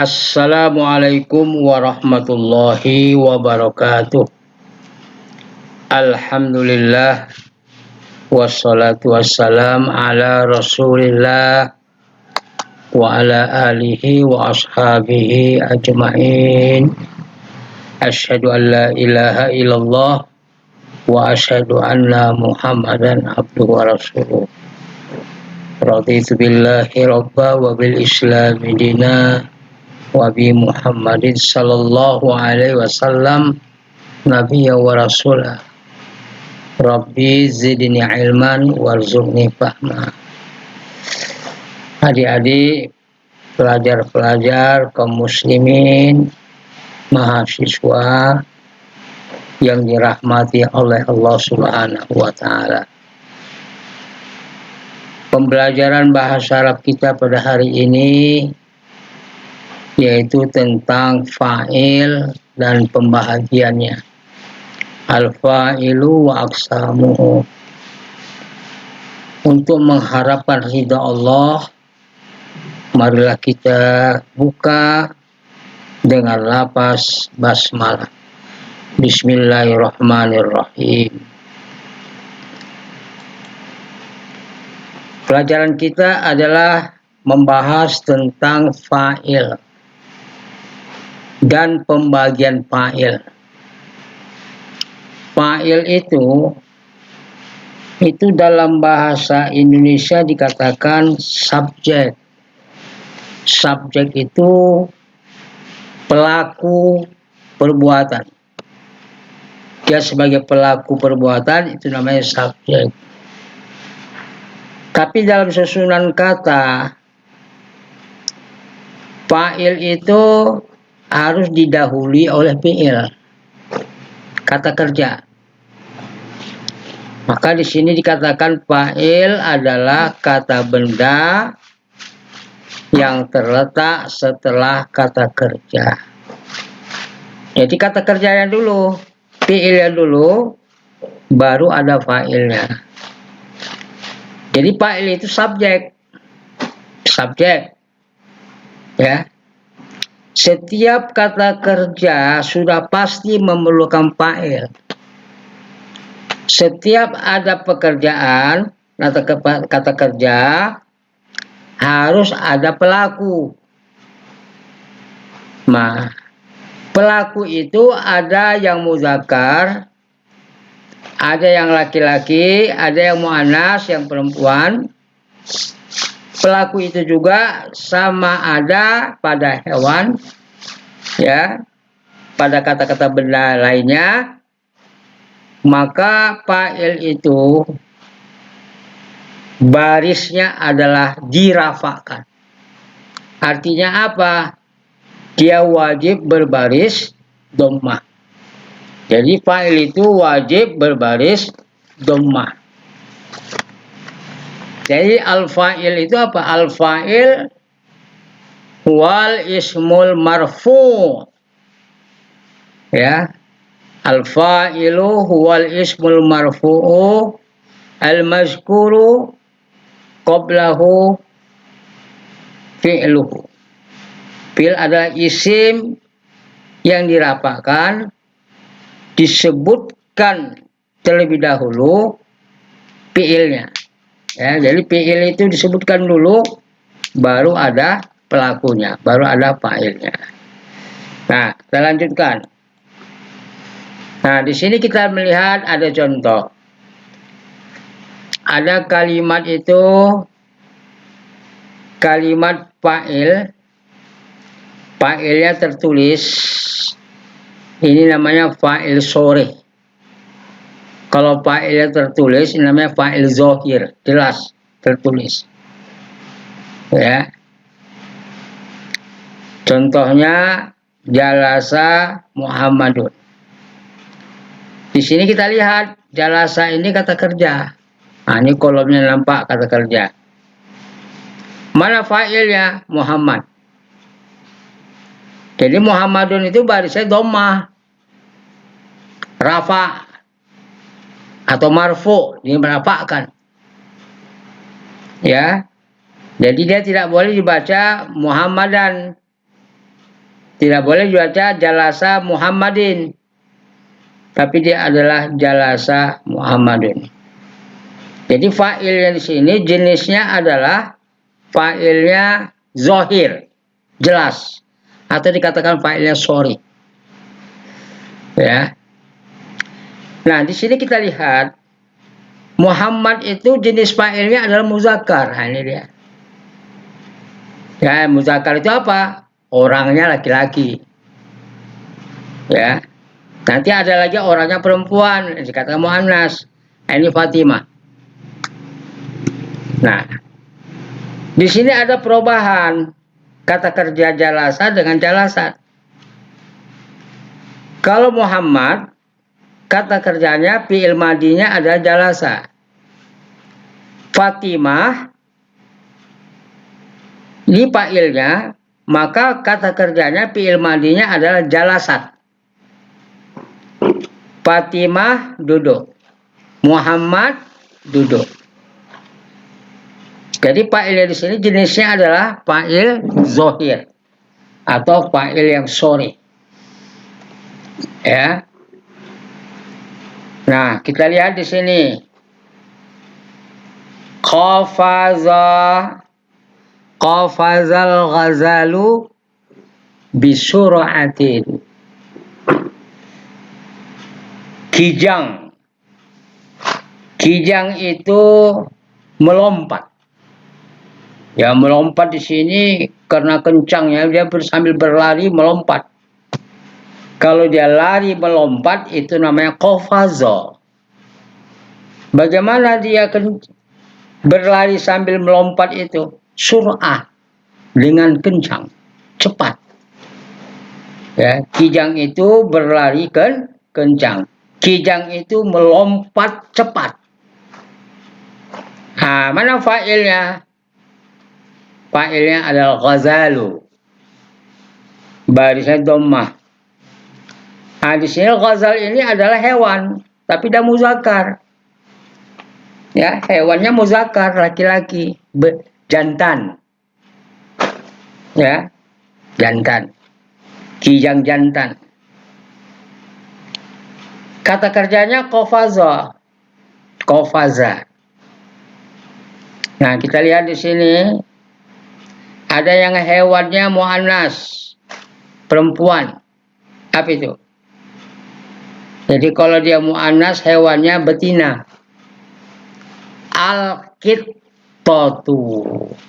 Assalamualaikum warahmatullahi wabarakatuh. Alhamdulillah wassalatu wassalam ala Rasulillah wa ala alihi wa ashabihi ajmain. Asyhadu an la ilaha illallah wa asyhadu anna Muhammadan abduhu wa rasuluh. Raditu billahi rabba wa bil islami dina wa bi Muhammadin sallallahu alaihi wasallam nabiyya wa rasulah. Rabbi zidni ilman warzuqni fahma. Adik-adik, pelajar-pelajar kaum muslimin, mahasiswa yang dirahmati oleh Allah Subhanahu wa taala. Pembelajaran bahasa Arab kita pada hari ini yaitu tentang fa'il dan pembahagiannya. Al-fa'ilu wa aqsamuhu. Untuk mengharapkan ridha Allah, marilah kita buka dengan lafaz basmalah. Bismillahirrahmanirrahim. Pelajaran kita adalah membahas tentang fa'il dan pembagian fa'il. Fa'il itu dalam bahasa Indonesia dikatakan subjek. Subjek itu pelaku perbuatan. Dia sebagai pelaku perbuatan itu namanya subjek. Tapi dalam susunan kata, fa'il itu harus didahului oleh fi'il, kata kerja. Maka di sini dikatakan fa'il adalah kata benda yang terletak setelah kata kerja. Jadi kata kerjanya dulu, fi'ilnya dulu, baru ada fa'ilnya. Jadi fa'il itu subjek, ya. Setiap kata kerja sudah pasti memerlukan fa'il. Setiap ada pekerjaan atau kata kerja harus ada pelaku. Nah, pelaku itu ada yang muzakkar, ada yang laki-laki, ada yang muannas, yang perempuan. Pelaku itu juga sama ada pada hewan, ya, pada kata-kata benda lainnya. Maka fa'il itu barisnya adalah dirafa'kan. Artinya apa? Dia wajib berbaris dhammah. Jadi fa'il itu wajib berbaris dhammah. Jadi al-fa'il itu apa? Al-fa'il wal ismul marfu'. Ya. Al-fa'ilu huwal ismul marfu'u al-mazkuru qablahu fi'luhu. Fi'il adalah isim yang dirapakkan, disebutkan terlebih dahulu fi'ilnya. Ya, jadi fi'il itu disebutkan dulu, baru ada pelakunya, baru ada fa'ilnya. Nah, kita lanjutkan. Nah, di sini kita melihat ada contoh. Ada kalimat itu, kalimat fa'il, fa'ilnya tertulis. Ini namanya fa'il sore. Kalau fa'ilnya tertulis, ini namanya fa'il zohir, jelas tertulis. Ya. Contohnya jalasa Muhammadun. Di sini kita lihat jalasa ini kata kerja. Nah, ini kolomnya nampak kata kerja. Mana fa'ilnya? Muhammad. Jadi Muhammadun itu barisnya dhammah, rafa atau marfu, ini merapakkan. Ya. Jadi dia tidak boleh dibaca Muhammadan. Tidak boleh dibaca jalasa Muhammadin, tapi dia adalah jalasa Muhammadun. Jadi fa'ilnya di sini jenisnya adalah fa'ilnya zohir, jelas, atau dikatakan fa'ilnya sorry. Ya. Nah, di sini kita lihat Muhammad itu jenis fa'ilnya adalah muzakkar. Nah, ini dia. Ya, muzakkar itu apa? Orangnya laki-laki. Ya. Nanti ada lagi orangnya perempuan, dikatakan muannas. Nah, ini Fatimah. Nah, di sini ada perubahan kata kerja jalasa dengan jalasat. Kalau Muhammad, kata kerjanya fi'il madinya adalah jalasa. Fatimah, ini fa'ilnya, maka kata kerjanya fi'il madinya adalah jalasat. Fatimah duduk, Muhammad duduk. Jadi fa'ilnya di sini jenisnya adalah fa'il zohir atau fa'il yang sorry. Ya. Nah, kita lihat di sini. Qafazal ghazalu bisur'atin. Kijang. Kijang itu melompat. Ya, melompat di sini karena kencangnya dia sambil berlari melompat. Kalau dia lari melompat itu namanya qafaza. Bagaimana dia berlari sambil melompat itu? Sur'ah, dengan kencang, cepat. Ya, kijang itu berlari kencang. Kijang itu melompat cepat. Nah, mana fa'ilnya? Fa'ilnya adalah ghazalu. Barisnya dhammah. Nah, di sini ghazal ini adalah hewan, tapi dia muzakkar. Ya, hewannya muzakkar, laki-laki, jantan. Ya, jantan. Kijang jantan. Kata kerjanya qafaza. Qafaza. Nah, kita lihat di sini ada yang hewannya muannas, perempuan. Apa itu? Jadi kalau dia muannas hewannya betina. Al-qittatu.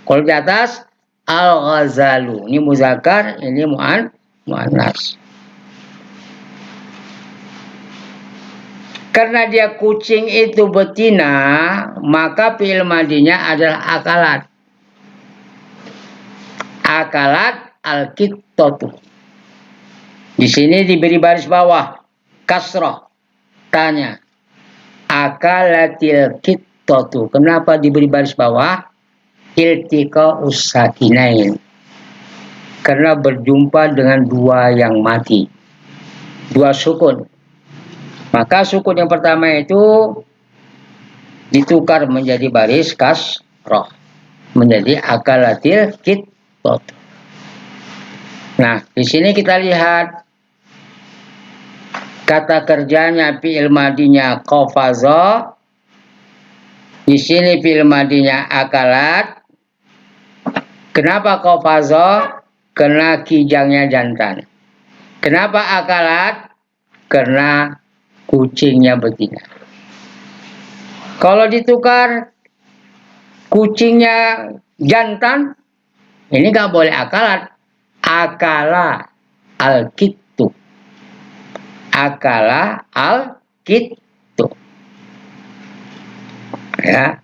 Kalau di atas al-ghazalu. Ini muzakkar, ini muannas. Karena dia kucing itu betina, maka fi'il madinya adalah akalat. Akalat al-qittatu. Di sini diberi baris bawah. Kasroh, tanya, akalatil qittatu. Kenapa diberi baris bawah? Iltika usakinain. Karena berjumpa dengan dua yang mati, dua sukun. Maka sukun yang pertama itu ditukar menjadi baris kasroh, menjadi akalatil qittatu. Nah, di sini kita lihat kata kerjanya fi'il madinya qafaza. Di sini fi'il madinya akalat. Kenapa qafaza? Karena kijangnya jantan. Kenapa akalat? Karena kucingnya betina. Kalau ditukar kucingnya jantan, ini nggak boleh akalat. Akala al-qit. Akala al-qittu. Ya.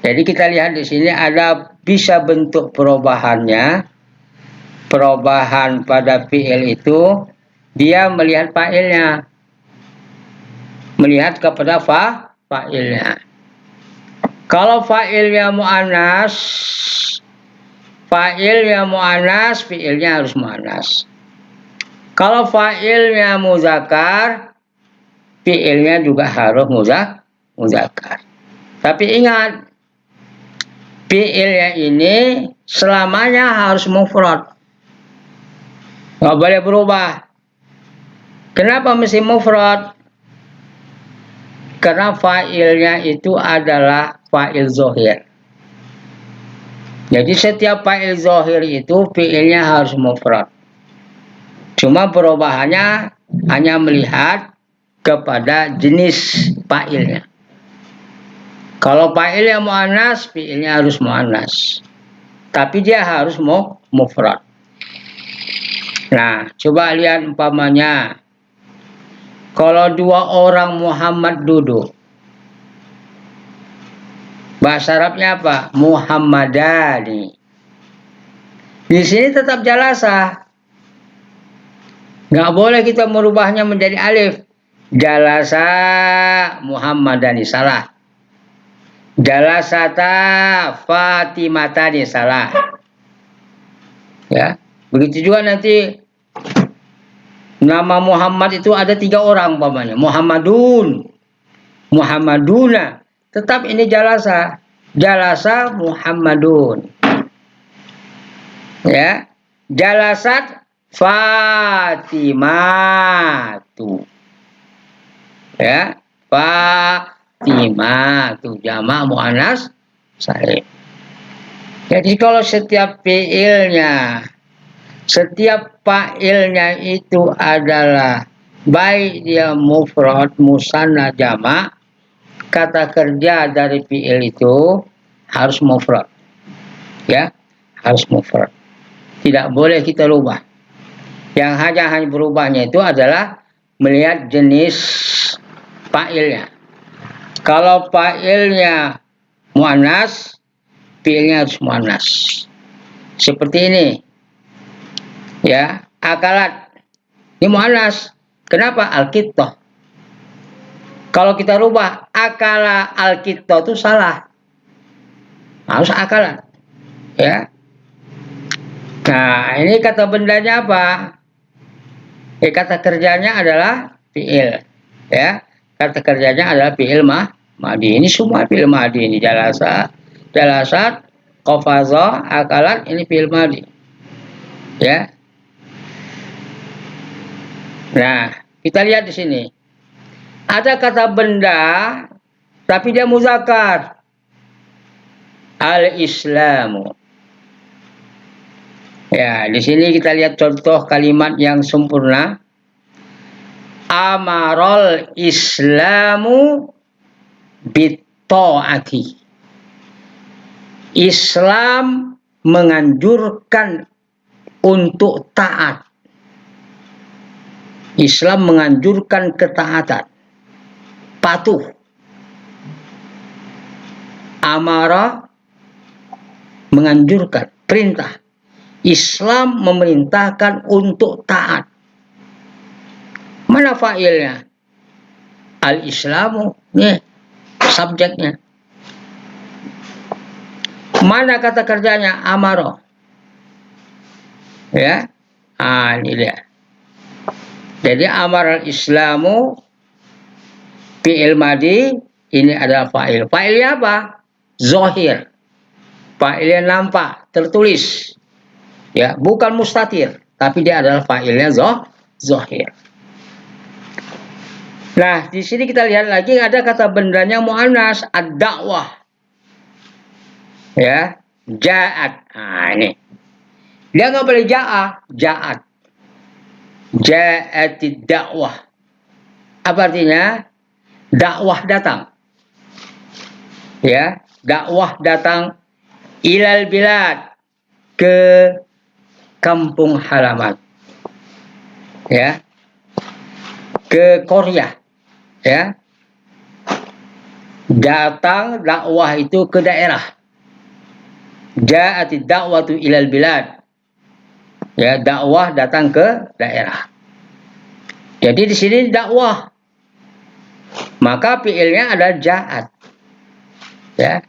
Jadi kita lihat di sini ada bisa bentuk perubahannya. Perubahan pada fi'il itu dia melihat fa'ilnya. Melihat kepada fa'ilnya. Kalau fa'ilnya muannas, fi'ilnya harus muannas. Kalau fa'ilnya muzakkar, fi'ilnya juga harus muzakkar. Tapi ingat, fi'ilnya ini selamanya harus mufrad. nggak boleh berubah. Kenapa mesti mufrad? Karena fa'ilnya itu adalah fa'il zohir. Jadi setiap fa'il zohir itu fi'ilnya harus mufrad. Cuma perubahannya hanya melihat kepada jenis fa'ilnya. Kalau fa'ilnya mu'annas, fi'ilnya harus mu'annas. Tapi dia harus mufrad. Nah, coba lihat umpamanya. Kalau dua orang Muhammad duduk, bahasa Arabnya apa? Muhammadani. Di sini tetap jalasa. Nggak boleh kita merubahnya menjadi alif. Jalasa Muhammadani, salah. Jalasata Fatimatani, salah. Ya, begitu juga nanti nama Muhammad itu ada 3 orang umpamanya. Muhammadun, Muhammaduna. Tetap ini jalasa. Jalasa Muhammadun. Ya. Jalasat Fatimatu. Ya. Fatimatu jamak muannas salim. Jadi kalau setiap fiilnya, setiap fa'ilnya itu adalah baik dia mufrad, musanna, jamak, kata kerja dari fi'il itu harus mufrad. Ya, harus mufrad. Tidak boleh kita rubah. Yang hanya berubahnya itu adalah melihat jenis fa'ilnya. Kalau fa'ilnya muannas, fi'ilnya harus muannas. Seperti ini. Ya, akalat. Ini muannas. Kenapa? Al-qittah. Kalau kita rubah akala al-qittah itu salah. Harus akalat. Ya. Nah, ini kata bendanya apa? Kata kerjanya adalah fi'il. Ya. Kata kerjanya adalah fi'il madi. Ini semua fi'il madi. Ini jalasa, jalasat, qafaza, akalat, ini fi'il madi. Ya. Nah, kita lihat di sini. Ada kata benda, tapi dia muzakkar. Al-Islamu. Ya, di sini kita lihat contoh kalimat yang sempurna. Amarul Islamu bitta'ati. Islam menganjurkan untuk taat. Islam menganjurkan ketaatan, patuh. Amara menganjurkan, perintah. Islam memerintahkan untuk taat. Mana fa'ilnya? Al-Islamu, nih subjeknya. Mana kata kerjanya? Amara. Ya, ini dia. Jadi amar al-Islamu fi'il madi, ini adalah fa'il. Fa'ilnya apa? Zohir. Fa'ilnya nampak, tertulis. Ya, bukan mustatir, tapi dia adalah fa'ilnya zohir. Nah, di sini kita lihat lagi ada kata bendanya muannas, ad-da'wah. Ya, ja'at. Nah, ini. Dia nggak boleh ja'at. Ja'atid dakwah. Apa artinya? Dakwah datang. Ya, dakwah datang ilal bilad, ke kampung halaman. Ya. Ke Korea. Ya. Datang dakwah itu ke daerah. Ja'atid dakwatu ilal bilad. Ya, dakwah datang ke daerah. Jadi di sini dakwah. Maka fi'ilnya adalah ja'at. Ya.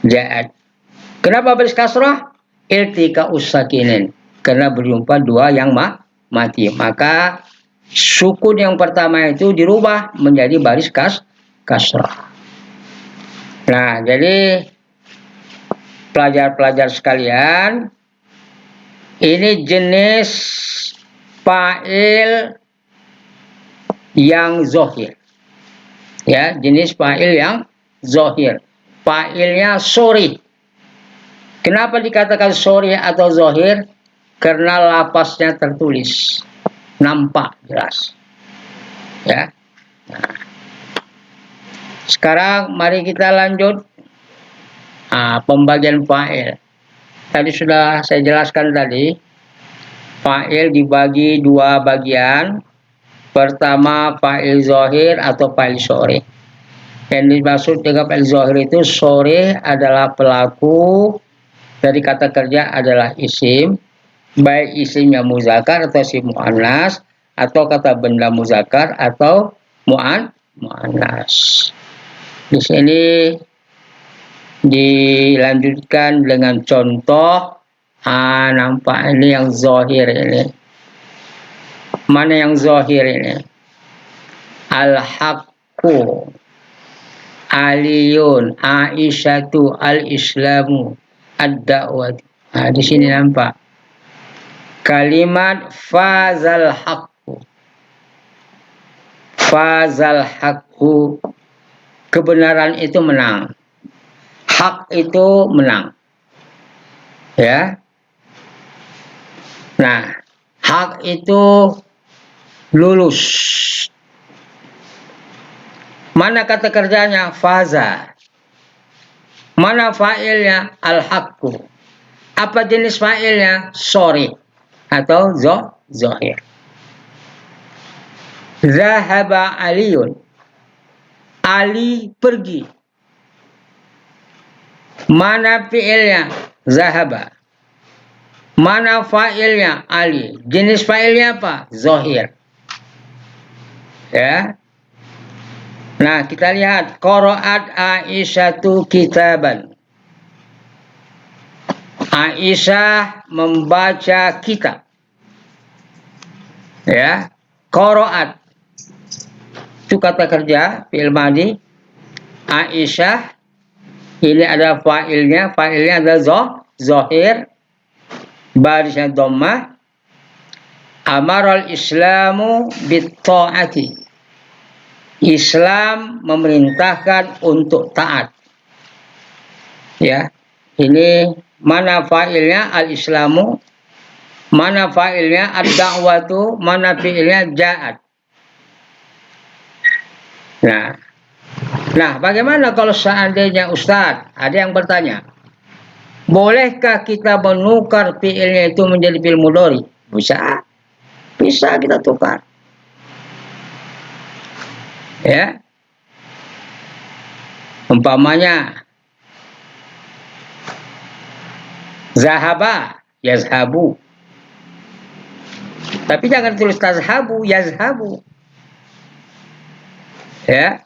Ja'at. Kenapa baris kasrah? Iltika usakinin. Karena berjumpa dua yang mati. Maka sukun yang pertama itu dirubah menjadi baris kasrah. Nah, jadi pelajar-pelajar sekalian, Ini jenis fa'il yang zohir. Ya, jenis fa'il yang zohir. Fa'ilnya sorry. Kenapa dikatakan sorry atau zohir? Karena lafaznya tertulis, nampak jelas. Ya. Nah, sekarang mari kita lanjut pembagian fa'il. Tadi sudah saya jelaskan tadi, fa'il dibagi dua bagian. Pertama fa'il zohir atau fa'il sorry. Yang dimaksud dengan fa'il zohir itu, sorry adalah pelaku dari kata kerja adalah isim, baik isimnya muzakkar atau isim muannas, atau kata benda muzakkar atau muannas. Di sini dilanjutkan dengan contoh. Nampak ini yang zohir ini. Mana yang zohir ini? Al-haqqu, Aliyun, Aisyatu, al-Islamu, ad-da'wat. Di sini nampak kalimat fazal haqqu. Fazal haqqu, kebenaran itu menang. Hak itu menang. Ya. Nah, hak itu lulus. Mana kata kerjanya? Faza. Mana fa'ilnya? Al-haqqu. Apa jenis fa'ilnya? Sorry atau zohir. Zahaba Aliyun. Ali pergi. Mana fi'ilnya? Zahaba. Mana fa'ilnya? Ali. Jenis fa'ilnya apa? Zohir. Ya. Nah, kita lihat qira'at Aisyatu kitaban. Aisyah membaca kitab. Ya. Qira'at itu kata kerja fi'il madhi. Aisyah ini ada fa'ilnya adalah zohir, barisnya dhammah. Amaral Islamu bit-ta'ati. Islam memerintahkan untuk taat. Ya, ini mana fa'ilnya? Al-Islamu. Mana fa'ilnya? Ad-da'watu. Mana fi'ilnya? Ja'at. Nah, bagaimana kalau seandainya Ustadz, ada yang bertanya, bolehkah kita menukar fi'ilnya itu menjadi fi'il mudhari? Bisa kita tukar. Ya, umpamanya zahaba, yazhabu. Tapi jangan tulis tazhabu, yazhabu. Ya.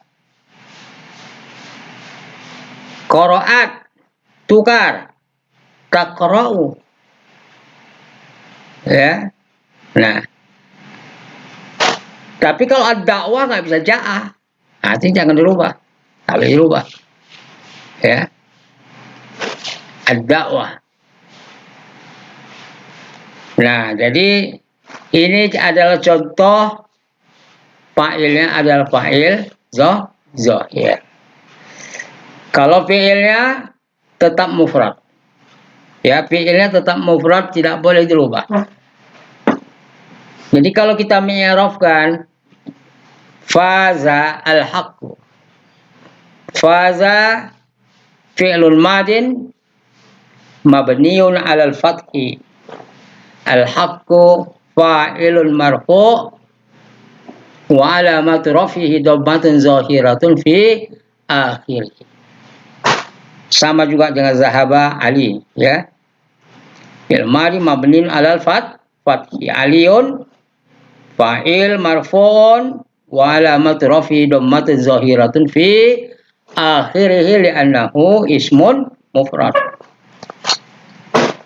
Qira'at, tukar, taqra'u. Ya. Nah, tapi kalau ad-da'wah nggak bisa ja'ah. Artinya jangan dirubah. Harus dirubah. Ya. Ad-da'wah. Nah, jadi ini adalah contoh fa'ilnya adalah fa'il zohir. Kalau fi'ilnya tetap mufrad. Ya, fi'ilnya tetap mufrad, tidak boleh dirubah. Jadi kalau kita menyiarafkan faza al-haqqu. Faza fi'lul madin mabniun 'alal fathi. Al-haqqu fa'ilun marfu' wa 'alamatu raf'ihi dhammatun zahiratun fi akhirih. Sama juga dengan zahaba Ali, ya. Fi'il madhi mabniun 'alal fathi. Aliyun fa'il marfu'un wa 'alamatu raf'ihi dhammatun zahiratun fi akhirih li'annahu ismun mufrad.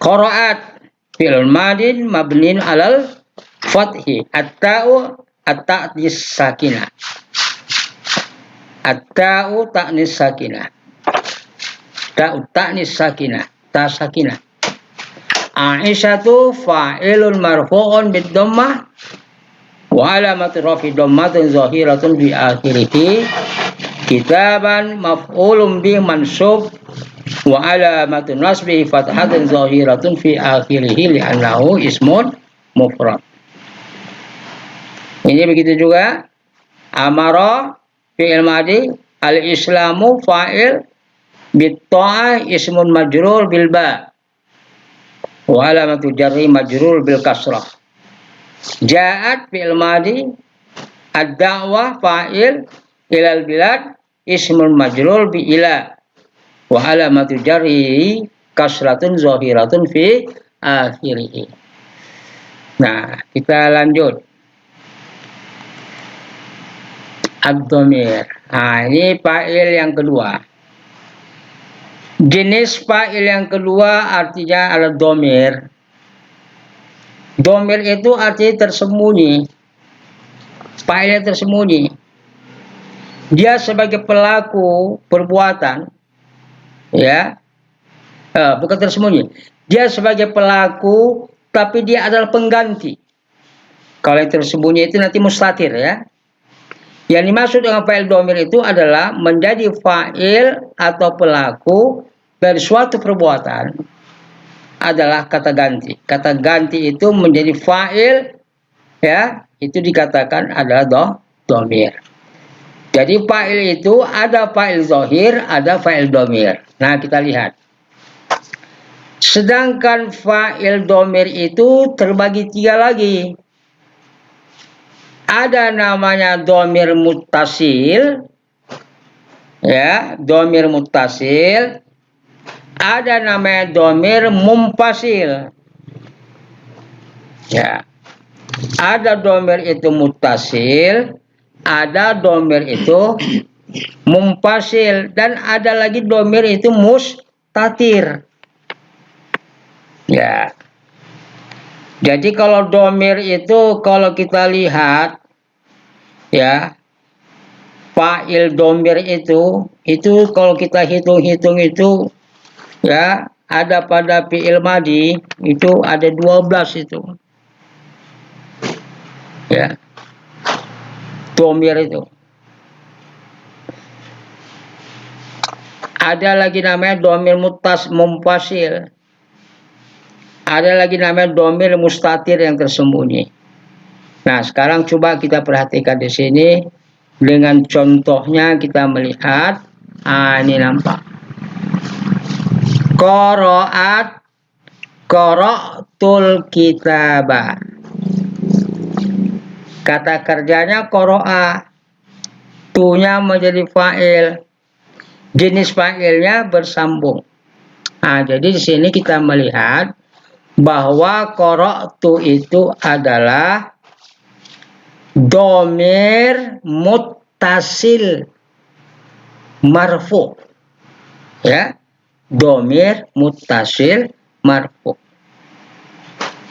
Qira'at fi'il madin mabniun 'alal fathi. At-ta'u at-ta'nis sakinah. At-ta'u ta'nis sakinah. Ta'u ta'nis sakinah. Ta sakinah. Aisyatu fa'ilun marfu'un bid dhammah wa alamatu rafi dhammatun zahiratun fi akhirih. Kitaban maf'ulun bi mansub wa alamatu nasbihi fathatun zahiratun fi akhirih li'annahu ismun mufrad. Ini begitu juga amara fi'il madhi, al-islamu fa'il, bit-ta'ah ismun majrur bil ba wa alamatu jarri majrur bil kasrah. Ja'at fi'il madhi, ad-da'wah fa'il, ilal bilad ismun majrur bi ila wa alamatu jarri kasratun zahiratun fi akhirih. Nah, kita lanjut. Ad-dhamir. Nah, ini fa'il yang kedua. Jenis fa'il yang kedua artinya adalah dhamir. Dhamir itu artinya tersembunyi. Fa'ilnya tersembunyi. Dia sebagai pelaku perbuatan, ya, bukan tersembunyi. Dia sebagai pelaku, tapi dia adalah pengganti. Kalau yang tersembunyi itu nanti mustatir, ya. Yang dimaksud dengan fa'il dhamir itu adalah menjadi fa'il atau pelaku dari suatu perbuatan adalah kata ganti. Kata ganti itu menjadi fa'il, ya, itu dikatakan adalah dhamir. Jadi fa'il itu ada fa'il zahir, ada fa'il dhamir. Nah, kita lihat. Sedangkan fa'il dhamir itu terbagi 3 lagi. Ada namanya dhamir muttasil, ya, dhamir muttasil. Ada namanya dhamir mumpasil, ya. Ada dhamir itu muttasil, ada dhamir itu mumpasil, dan ada lagi dhamir itu mustatir, ya. Jadi kalau dhamir itu kalau kita lihat, ya, fa'il dhamir itu kalau kita hitung-hitung itu, ya, ada pada fi'il madhi itu ada 12 itu, ya, dhamir itu. Ada lagi namanya dhamir mumpasil. Ada lagi namanya dhamir mustatir yang tersembunyi. Nah, sekarang coba kita perhatikan di sini dengan contohnya kita melihat. Ini nampak. Qara'tul kitaba. Kata kerjanya qara'a. Tu-nya menjadi fa'il. Jenis fa'ilnya bersambung. Nah, jadi di sini kita melihat bahwa qara'tu itu adalah dhamir muttasil marfu, ya, dhamir muttasil marfu,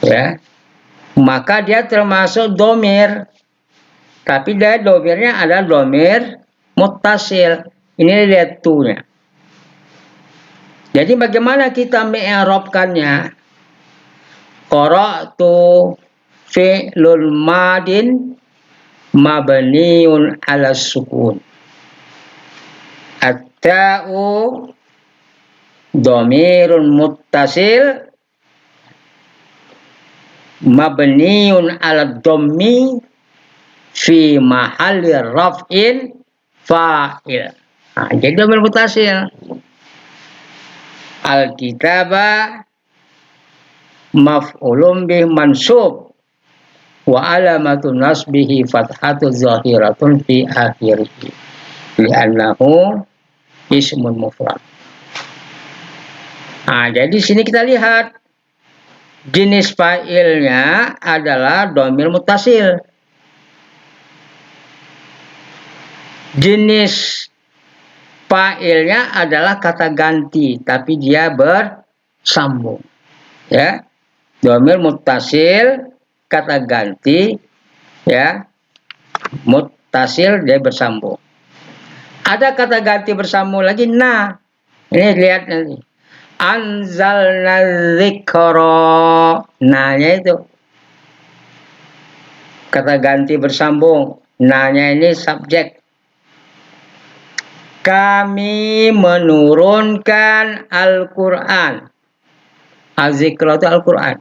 ya, maka dia termasuk dhamir, tapi dia dhamirnya adalah dhamir muttasil. Ini lihat tu-nya. Jadi bagaimana kita mengi'rabkannya? Qara'tu fi'lul madin mabniun 'ala sukun. At-ta'u dhamirun muttasil mabniun 'ala dhammi fi mahalli raf'in fa'il. Nah, jadi dhamir muttasil. Al-kitaba maf'ulun bih mansub wa alamatun nasbihi fathatu zahiratun fi akhirih li'annahu ismun mufrad. Nah, jadi sini kita lihat jenis fa'ilnya adalah dhamir muttasil. Jenis fa'ilnya adalah kata ganti, tapi dia bersambung, ya. Dhamir muttasil, kata ganti, ya, muttasil, dia bersambung. Ada kata ganti bersambung lagi, nah, ini lihat nanti. Anzalna dzikra. Nanya itu kata ganti bersambung. Nanya ini subjek. Kami menurunkan Al-Quran. Az-Zikra itu Al-Quran.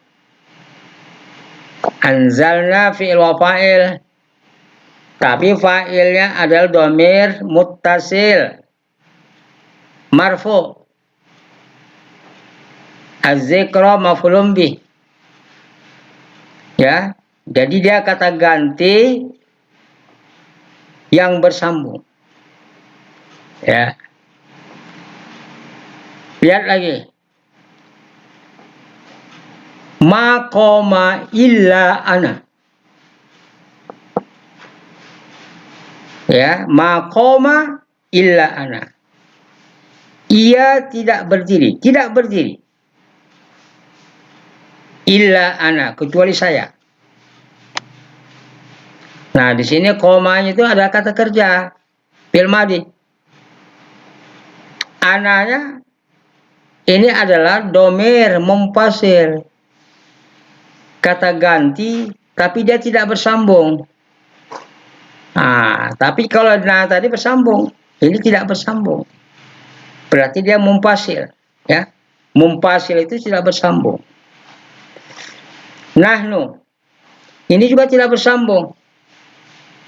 Anzalna fi'il wa fa'il. Tapi fa'ilnya adalah dhamir muttasil. Marfu. Az-Zikra maf'ulun bih. Ya, jadi dia kata ganti yang bersambung. Ya. Lihat lagi. Ma qoma illa ana. Ya, ma qoma illa ana. Ia tidak berdiri, illa ana, kecuali saya. Nah, di sini komanya itu ada kata kerja, fi'il madhi. Ananya ini adalah domir mumpasil, kata ganti, tapi dia tidak bersambung. Nah, tapi kalau tadi bersambung, ini tidak bersambung. Berarti dia mumpasil, ya. Mumpasil itu tidak bersambung. Nahnu, ini juga tidak bersambung.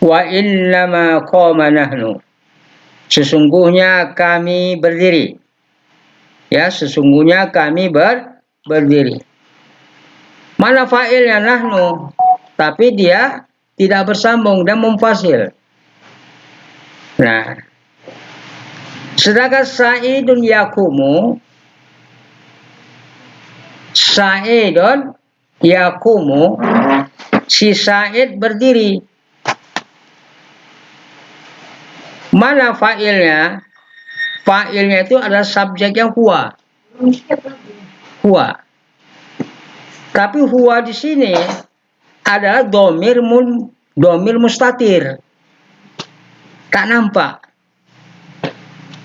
Wa innama qama nahnu. Sesungguhnya kami berdiri. Ya, sesungguhnya kami berdiri. Mana fa'ilnya nahnu? Tapi dia tidak bersambung dan munfasil. Nah, sedangkan Sa'idun yakumu, Sa'idun yakumu, si Sa'id berdiri. Mana fa'ilnya? Fa'ilnya itu adalah subjek yang huwa. Huwa. Tapi huwa di sini adalah domir mustatir. Tak nampak.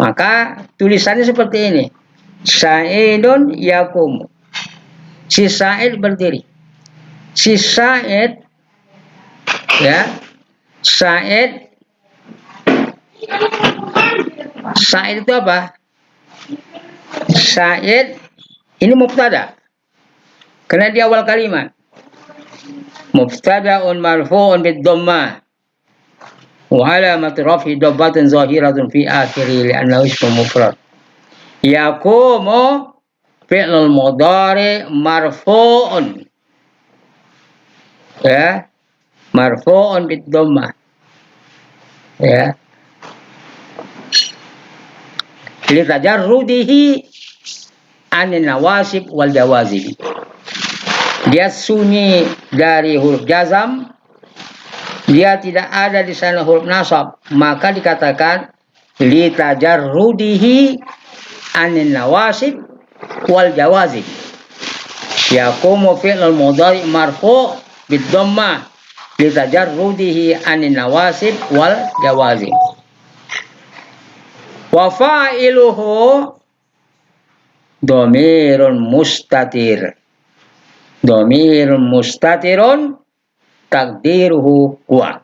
Maka tulisannya seperti ini. Sa'idun yakum. Si Sa'id berdiri. Si Sa'id, ya, Sa'id itu apa? Sa'id ini mubtada. Karena di awal kalimat. Mubtada'un marfu'un bid-dhammah. Wa 'alamatu raf'i dhammatun zahiratun fi akhirih li'annahu ismun mufrad. Yaqumu fi'lul mudhari marfu'un. Ya. Marfu'un bid-dhammah. Ya. Li tajarrudihi anin nawasib wal jawazib. Dia sunyi dari huruf jazam, dia tidak ada di sana huruf nasab, maka dikatakan li tajarrudihi anin nawasib wal jawazib. Yaqumu fi'lul mudhari marfu' bid dhammah li tajarrudihi anin nawasib wal jawazib. Wa fa'iluhu dhamirun mustatir. Dhamirun mustatirun takdiruhu huwa.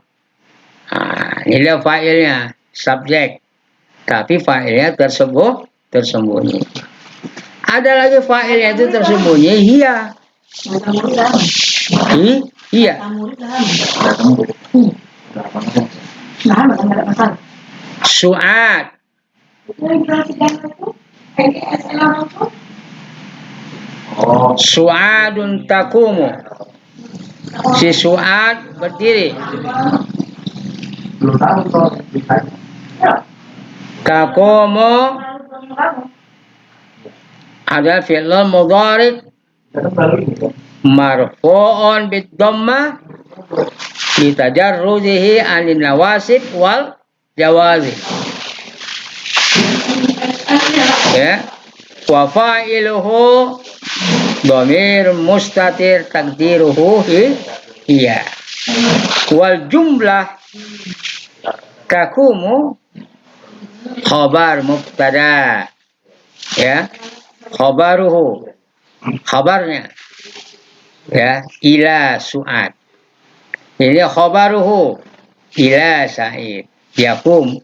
Nah, inilah fa'ilnya, subjek. Tapi fa'ilnya tersembunyi. Ada lagi fa'ilnya itu tersembunyi, hiya. Iya. Su'ad. Su'adun takumu. Si Su'ad berdiri. Takumu ada fi'lun mudhari marfu'un bid dhammah li tajarrudihi anin nawasib wal jawazib. Ya. Wa fa'iluhu dhamir mustatir takdiruhu hiya. Wal jumlah takumu khabar mubtada. Ya. Khabaruhu, khabarnya, ya, ila Su'ad. Ini khabaruhu ila Sa'id. Yakum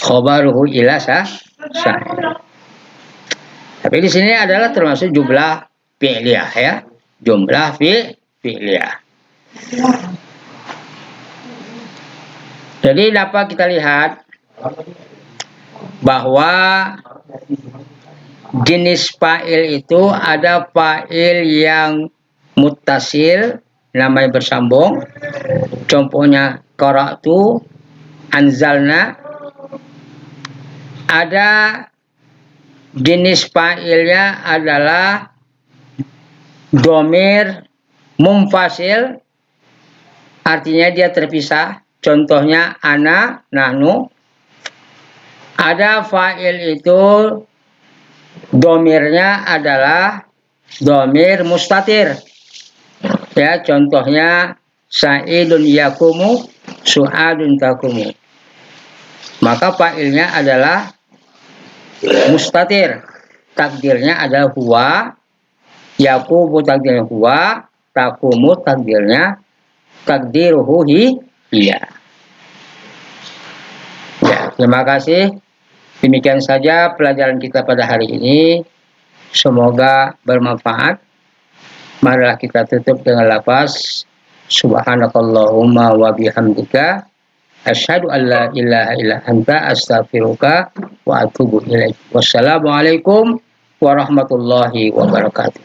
khabaruhu ila Sa'id. Tapi di sini adalah termasuk jumlah fi'liyah, ya. Jumlah fi'liyah. Jadi dapat kita lihat bahwa jenis fa'il itu ada fa'il yang muttasil, namanya bersambung. Contohnya qara'tu, anzalna. Ada jenis fa'ilnya adalah domir munfasil, artinya dia terpisah. Contohnya ana, nahnu. Ada fa'il itu domirnya adalah domir mustatir, ya, contohnya Sa'idun yakumu, Su'adun takumu. Maka fa'ilnya adalah mustatir, takdirnya adalah huwa, yakumu takdirnya huwa, takumu takdiruhu iya. Ya, terima kasih. Demikian saja pelajaran kita pada hari ini. Semoga bermanfaat. Marilah kita tutup dengan lafaz subhanakallahumma wa bihamdika asyhadu an la ilaha illa anta astaghfiruka wa atubu ilaik. Wassalamualaikum warahmatullahi wabarakatuh.